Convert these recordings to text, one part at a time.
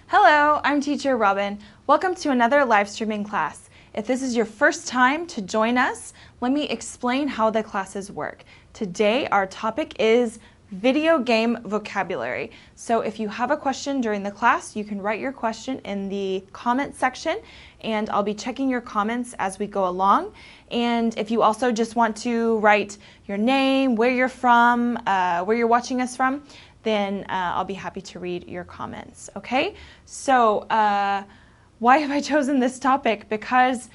Hello, I'm Teacher Robin. Welcome to another live streaming class. If this is your first time to join us, let me explain how the classes work. Today our topic is video game vocabulary. So if you have a question during the class, you can write your question in the comment section and I'll be checking your comments as we go along. And if you also just want to write your name, where you're from, where you're watching us from, then I'll be happy to read your comments, okay? So why have I chosen this topic? Because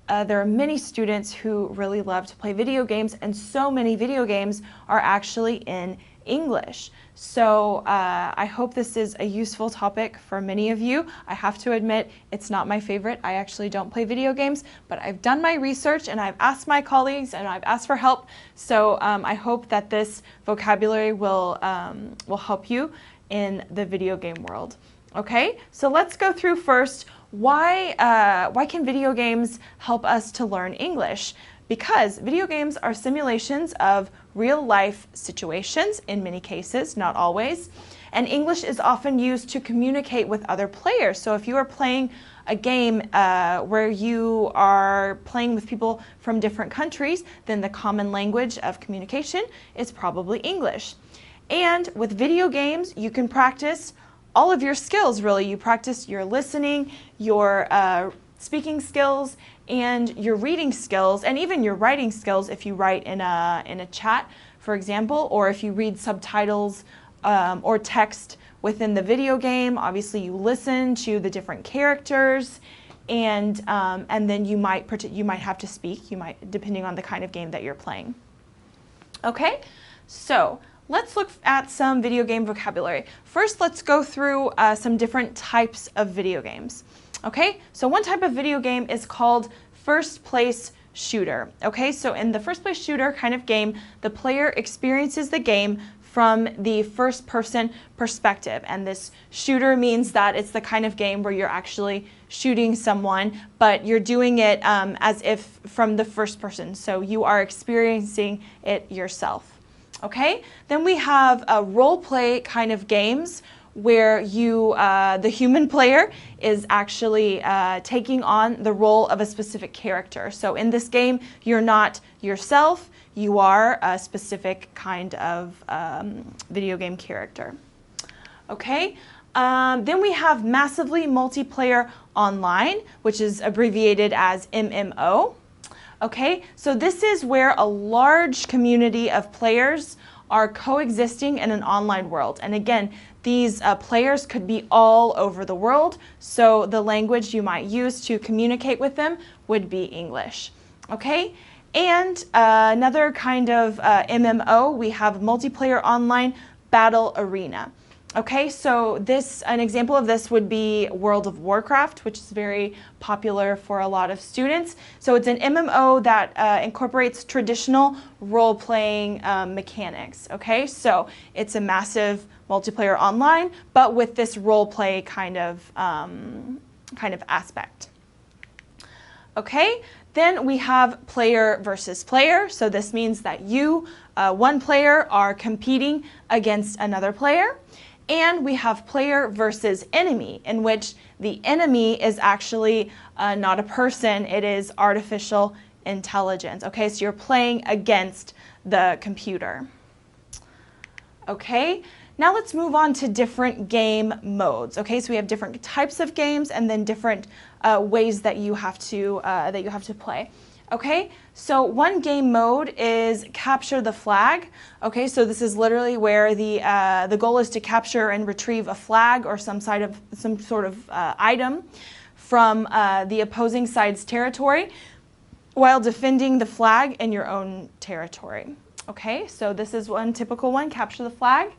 there are many students who really love to play video games, and so many video games are actually in English. So I hope this is a useful topic for many of you. I have to admit, it's not my favorite. I actually don't play video games, but I've done my research and I've asked my colleagues and I've asked for help. So I hope that this vocabulary will help you in the video game world. Okay, so let's go through first why can video games help us to learn English? Because video games are simulations of real-life situations in many cases, not always, and English is often used to communicate with other players. So if you are playing a game where you are playing with people from different countries, then the common language of communication is probably English. And with video games, you can practice all of your skills, really. You practice your listening, your speaking skills, and your reading skills, and even your writing skills if you write in a chat, for example, or if you read subtitles or text within the video game. Obviously, you listen to the different characters, and then you might have to speak. Depending on the kind of game that you're playing. Okay, so let's look at some video game vocabulary. First, let's go through some different types of video games. Okay, so one type of video game is called first place shooter. Okay, so in the first place shooter kind of game, the player experiences the game from the first person perspective. And this shooter means that it's the kind of game where you're actually shooting someone, but you're doing it as if from the first person. So you are experiencing it yourself. Okay, then we have role play kind of games where the human player is actually taking on the role of a specific character. So in this game, you're not yourself, you are a specific kind of video game character. Okay, then we have massively multiplayer online, which is abbreviated as MMO. Okay, so this is where a large community of players are coexisting in an online world. And again, these players could be all over the world, so the language you might use to communicate with them would be English. Okay, and another kind of MMO, we have multiplayer online battle arena. Okay, so an example of this would be World of Warcraft, which is very popular for a lot of students. So it's an MMO that incorporates traditional role-playing mechanics. Okay, so it's a massive multiplayer online, but with this role-play kind of aspect. Okay, then we have player versus player. So this means that you, one player, are competing against another player. And we have player versus enemy, in which the enemy is actually not a person, it is artificial intelligence. Okay, so you're playing against the computer. Okay, now let's move on to different game modes. Okay, so we have different types of games and then different ways that you have to play. Okay, so one game mode is capture the flag. Okay, so this is literally where the goal is to capture and retrieve a flag or some sort of item from the opposing side's territory while defending the flag in your own territory. Okay, so this is one typical one, capture the flag.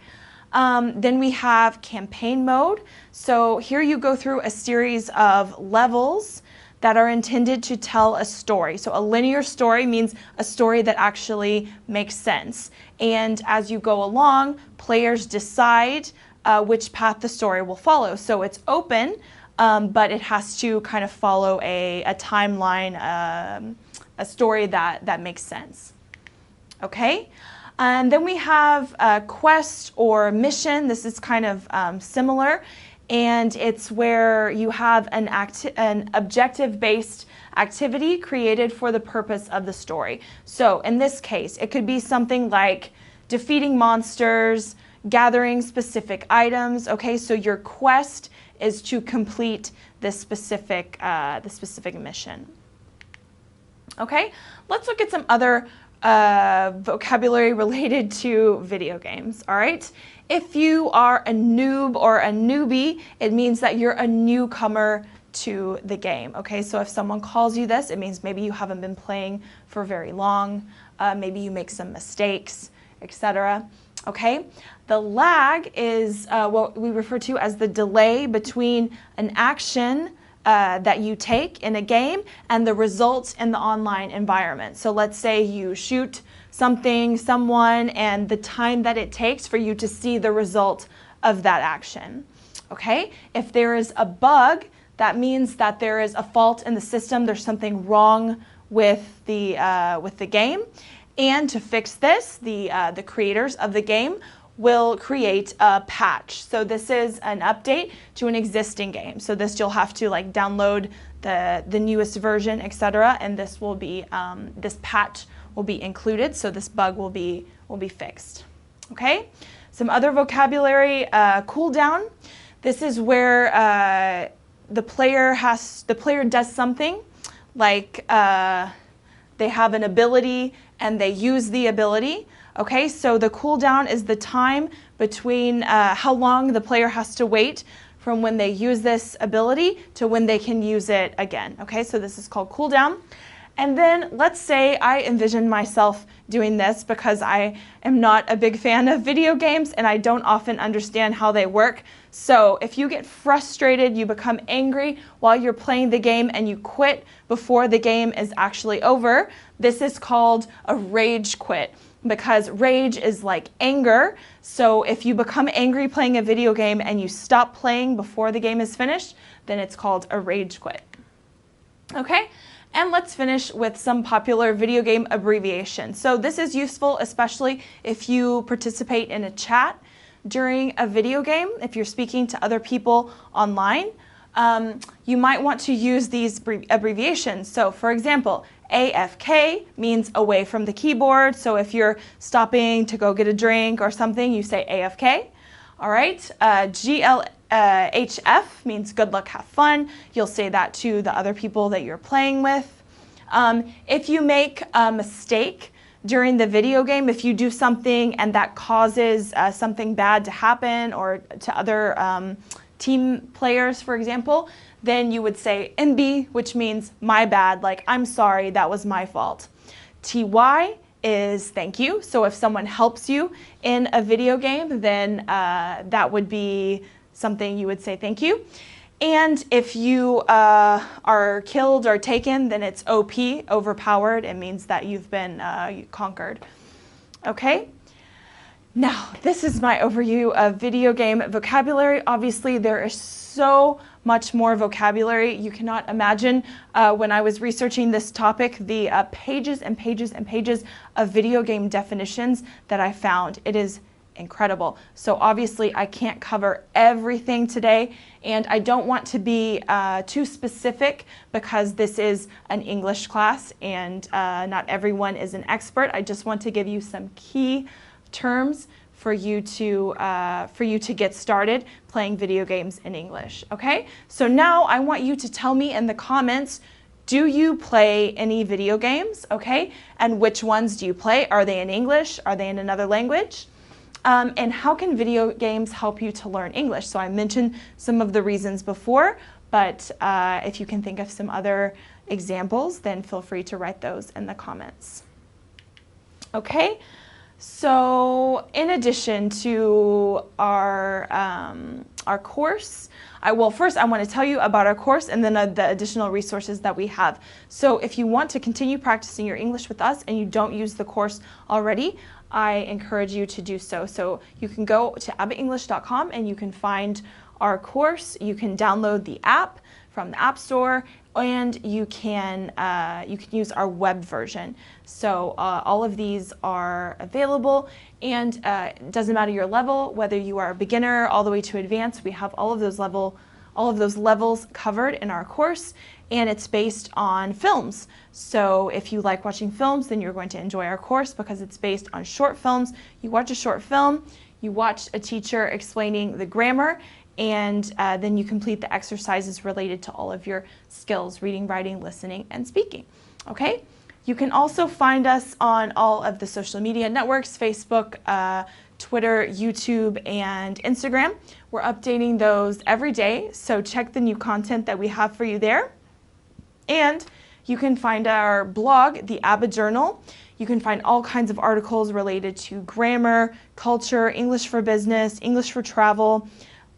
Then we have campaign mode. So here you go through a series of levels that are intended to tell a story. So a linear story means a story that actually makes sense. And as you go along, players decide which path the story will follow. So it's open, but it has to kind of follow a timeline, a story that makes sense. Okay? And then we have a quest or mission. This is kind of similar. and it's where you have an objective-based activity created for the purpose of the story. So in this case, it could be something like defeating monsters, gathering specific items. Okay, so your quest is to complete this specific mission. Okay, let's look at some other vocabulary related to video games. All right, if you are a noob or a newbie, it means that you're a newcomer to the game. Okay, so if someone calls you this, it means maybe you haven't been playing for very long, maybe you make some mistakes, etc. Okay, the lag is what we refer to as the delay between an action that you take in a game and the results in the online environment. So let's say you shoot someone, and the time that it takes for you to see the result of that action. Okay, if there is a bug, that means that there is a fault in the system. There's something wrong with the game. And to fix this, the creators of the game will create a patch. So this is an update to an existing game. So this you'll have to like download the newest version, etc. And this will be this patch will be included. So this bug will be fixed. Okay. Some other vocabulary: cooldown. This is where the player does something like they have an ability and they use the ability. Okay, so the cooldown is the time between how long the player has to wait from when they use this ability to when they can use it again. Okay, so this is called cooldown. And then let's say I envision myself doing this because I am not a big fan of video games and I don't often understand how they work. So if you get frustrated, you become angry while you're playing the game and you quit before the game is actually over, this is called a rage quit, because rage is like anger. So if you become angry playing a video game and you stop playing before the game is finished, then it's called a rage quit. Okay? And let's finish with some popular video game abbreviations. So this is useful, especially if you participate in a chat during a video game. If you're speaking to other people online, you might want to use these abbreviations. So for example, AFK means away from the keyboard. So if you're stopping to go get a drink or something, you say AFK. All right. HF means good luck, have fun. You'll say that to the other people that you're playing with. If you make a mistake during the video game, if you do something and that causes something bad to happen or to other team players, for example, then you would say NB, which means my bad, like I'm sorry, that was my fault. TY is thank you. So if someone helps you in a video game, then that would be something you would say thank you. And if you are killed or taken, then it's OP, overpowered. It means that you've been conquered. Okay? Now, this is my overview of video game vocabulary. Obviously, there is so much more vocabulary. You cannot imagine when I was researching this topic, the pages and pages and pages of video game definitions that I found. It is incredible. So obviously I can't cover everything today, and I don't want to be too specific because this is an English class and not everyone is an expert. I just want to give you some key terms for you to get started playing video games in English. Okay? So now I want you to tell me in the comments, do you play any video games? Okay? And which ones do you play? Are they in English? Are they in another language? And how can video games help you to learn English? So I mentioned some of the reasons before, but if you can think of some other examples, then feel free to write those in the comments. Okay, so in addition to our course, first I want to tell you about our course and then the additional resources that we have. So if you want to continue practicing your English with us and you don't use the course already, I encourage you to do so. So you can go to abbottenglish.com and you can find our course. You can download the app from the App Store, and you can use our web version. So all of these are available, and it doesn't matter your level, whether you are a beginner all the way to advanced. We have all of those levels covered in our course, and it's based on films. So if you like watching films, then you're going to enjoy our course because it's based on short films. You watch a short film, you watch a teacher explaining the grammar, and then you complete the exercises related to all of your skills: reading, writing, listening, and speaking. Okay? You can also find us on all of the social media networks: Facebook, Twitter, YouTube, and Instagram. We're updating those every day, so check the new content that we have for you there. And you can find our blog, the ABBA Journal. You can find all kinds of articles related to grammar, culture, English for business, English for travel,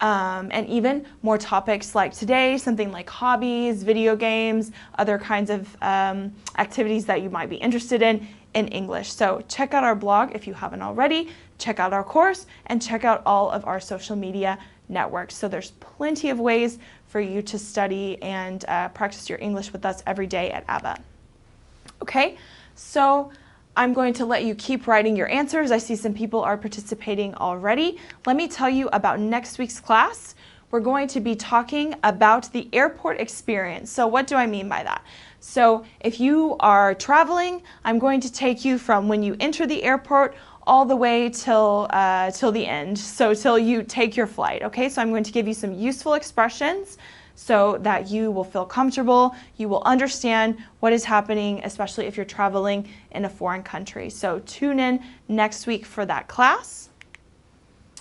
and even more topics like today, something like hobbies, video games, other kinds of activities that you might be interested in English. So check out our blog if you haven't already, check out our course, and check out all of our social media networks. So there's plenty of ways for you to study and practice your English with us every day at ABBA. Okay, so I'm going to let you keep writing your answers. I see some people are participating already. Let me tell you about next week's class. We're going to be talking about the airport experience. So what do I mean by that? So if you are traveling, I'm going to take you from when you enter the airport all the way till the end, so till you take your flight. Okay, so I'm going to give you some useful expressions so that you will feel comfortable, you will understand what is happening, especially if you're traveling in a foreign country. So tune in next week for that class.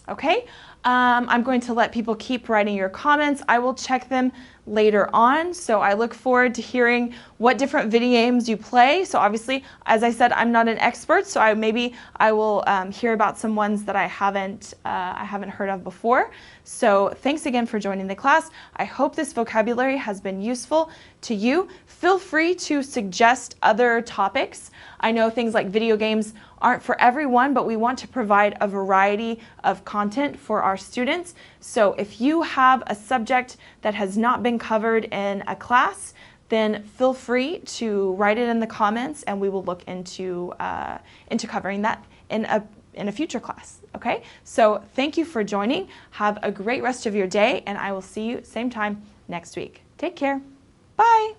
Okay, I'm going to let people keep writing your comments. I will check them later on, so I look forward to hearing what different video games you play. So obviously, as I said, I'm not an expert, so maybe I will hear about some ones that I haven't heard of before. So thanks again for joining the class. I hope this vocabulary has been useful to you. Feel free to suggest other topics. I know things like video games aren't for everyone, but we want to provide a variety of content for our students. So if you have a subject that has not been covered in a class, then feel free to write it in the comments, and we will look into covering that in a future class. Okay, so thank you for joining. Have a great rest of your day, and I will see you same time next week. Take care. Bye.